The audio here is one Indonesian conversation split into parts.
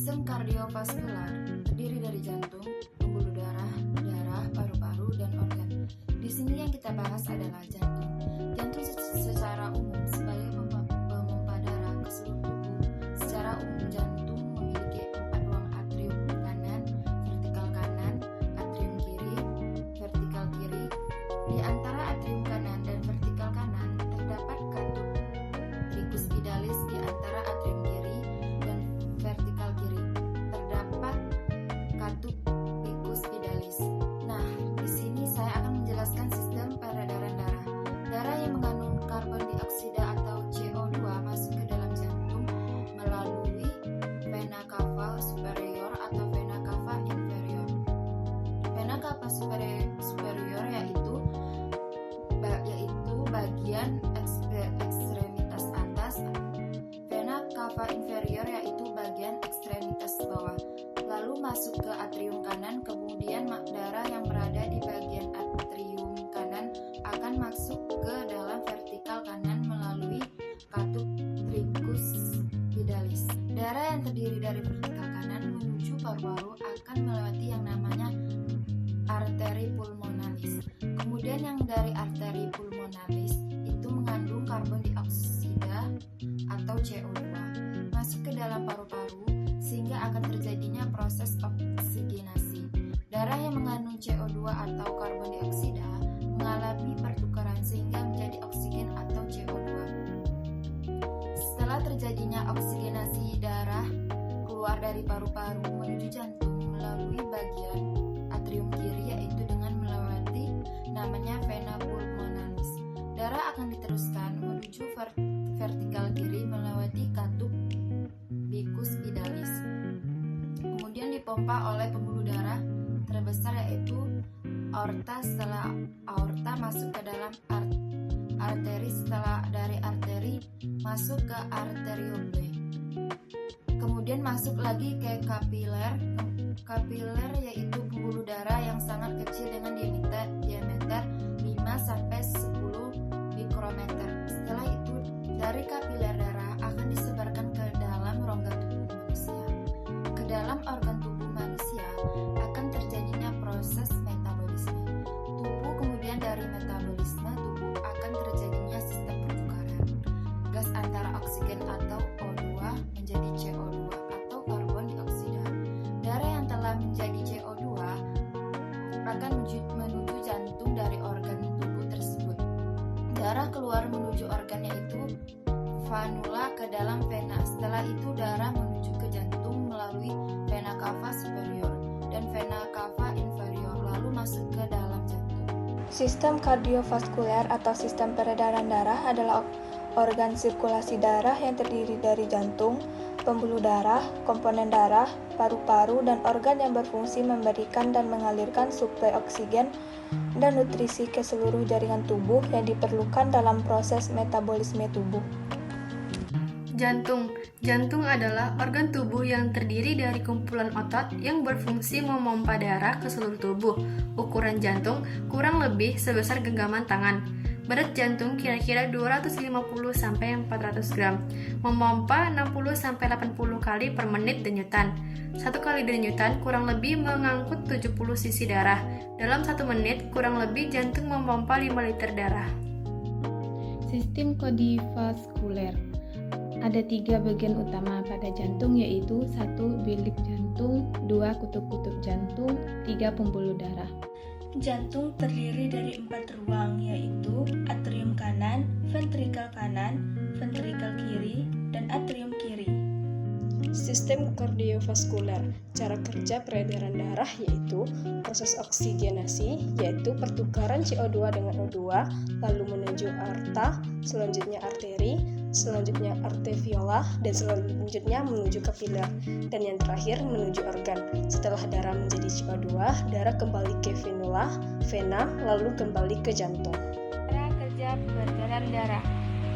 Sistem kardiovaskular terdiri dari jantung, pembuluh darah, paru-paru, dan organ. Di sini yang kita bahas adalah jantung. Jantung secara umum sebagai pemompa darah ke seluruh tubuh. Secara umum jantung memiliki 4 ruang atrium kanan, atrium kiri, vertikal kiri. Di antara atrium kanan dan vertikal kanan terdapat katup tricuspidalis. Di antara atrium kiri dan vertikal kiri terdapat katup tricuspidalis. Nah, di sini saya akan menjelaskan sistem peredaran darah. Darah yang mengandung karbon dioksida atau CO2 masuk ke dalam jantung melalui vena cava superior atau vena cava inferior. Vena cava superior yaitu bagian ekstremitas atas, vena cava inferior yaitu bagian ekstremitas bawah. Lalu masuk ke atrium kanan, kemudian darah yang berada di bagian atrium kanan akan masuk ke dalam vertikal kanan melalui katup tricuspidalis. Darah yang terdiri dari vertikal kanan menuju paru-paru akan melewati yang namanya arteri pulmonalis. Kemudian yang dari arteri pulmonalis itu mengandung karbon dioksida atau CO2 masuk ke dalam paru-paru sehingga akan terjadinya proses oksigenasi. Darah yang mengandung CO2 atau karbon dioksida mengalami pertukaran sehingga menjadi oksigen atau CO2. Setelah terjadinya oksigenasi, darah keluar dari paru-paru menuju jantung melalui bagian atrium kiri yaitu dengan melewati namanya vena pulmonalis. Darah akan diteruskan menuju vertikal kiri melewati katup tricuspidalis. Kemudian dipompa oleh pembuluh darah terbesar yaitu aorta. Setelah aorta masuk ke dalam arteri, setelah dari arteri masuk ke arterioble. Kemudian masuk lagi ke kapiler. Kapiler yaitu pembuluh darah yang sangat kecil dengan diameter 5-10 mikrometer. Setelah itu dari kapiler darah akan disebarkan ke dalam rongga tubuh manusia. Ke dalam organ tubuh manusia akan terjadinya proses metabolisme tubuh. Kemudian dari metabolisme tubuh akan terjadinya sistem pertukaran gas antara oksigen atau O2 menjadi CO2 atau karbon dioksida. Darah yang telah menjadi CO2 akan menuju jantung dari organ tubuh tersebut. Darah keluar menuju organ yaitu vanula ke dalam vena. Setelah itu darah menuju ke jantung melalui vena cava superior dan vena cava inferior lalu masuk ke dalam jantung. Sistem kardiovaskuler atau sistem peredaran darah adalah organ sirkulasi darah yang terdiri dari jantung, pembuluh darah, komponen darah, paru-paru, dan organ yang berfungsi memberikan dan mengalirkan suplai oksigen dan nutrisi ke seluruh jaringan tubuh yang diperlukan dalam proses metabolisme tubuh. Jantung. Jantung adalah organ tubuh yang terdiri dari kumpulan otot yang berfungsi memompa darah ke seluruh tubuh. Ukuran jantung kurang lebih sebesar genggaman tangan. Berat jantung kira-kira 250-400 gram. Memompa 60-80 kali per menit denyutan. 1 kali denyutan kurang lebih mengangkut 70 cc darah. Dalam 1 menit kurang lebih jantung memompa 5 liter darah. Sistem kardiovaskuler. Ada 3 bagian utama pada jantung yaitu 1 bilik jantung, 2 kutub-kutub jantung, 3 pembuluh darah. Jantung terdiri dari 4 ruang yaitu atrium kanan, ventrikel kiri, dan atrium kiri. Sistem kardiovaskuler. Cara kerja peredaran darah yaitu proses oksigenasi, yaitu pertukaran CO2 dengan O2, lalu menuju aorta, selanjutnya arteri, selanjutnya arteriola, dan selanjutnya menuju kapiler, dan yang terakhir menuju organ. Setelah darah menjadi CO2, darah kembali ke vena, lalu kembali ke jantung. Cara kerja peredaran darah.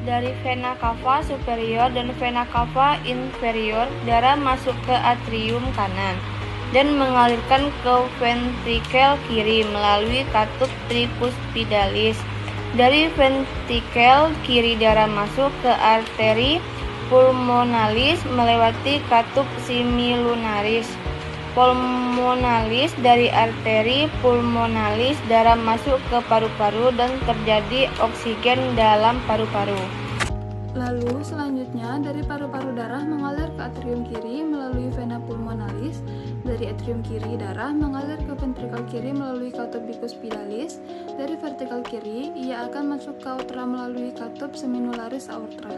Dari vena cava superior dan vena cava inferior, darah masuk ke atrium kanan dan mengalirkan ke ventrikel kiri melalui katup tricuspidalis. Dari ventrikel kiri darah masuk ke arteri pulmonalis melewati katup semilunaris. Pulmonalis dari arteri pulmonalis, darah masuk ke paru-paru dan terjadi oksigen dalam paru-paru. Lalu selanjutnya dari paru-paru darah mengalir ke atrium kiri melalui vena pulmonalis. Dari atrium kiri darah mengalir ke ventrikel kiri melalui katup bicuspidalis. Dari vertikal kiri ia akan masuk ke aorta melalui katup seminularis aorta.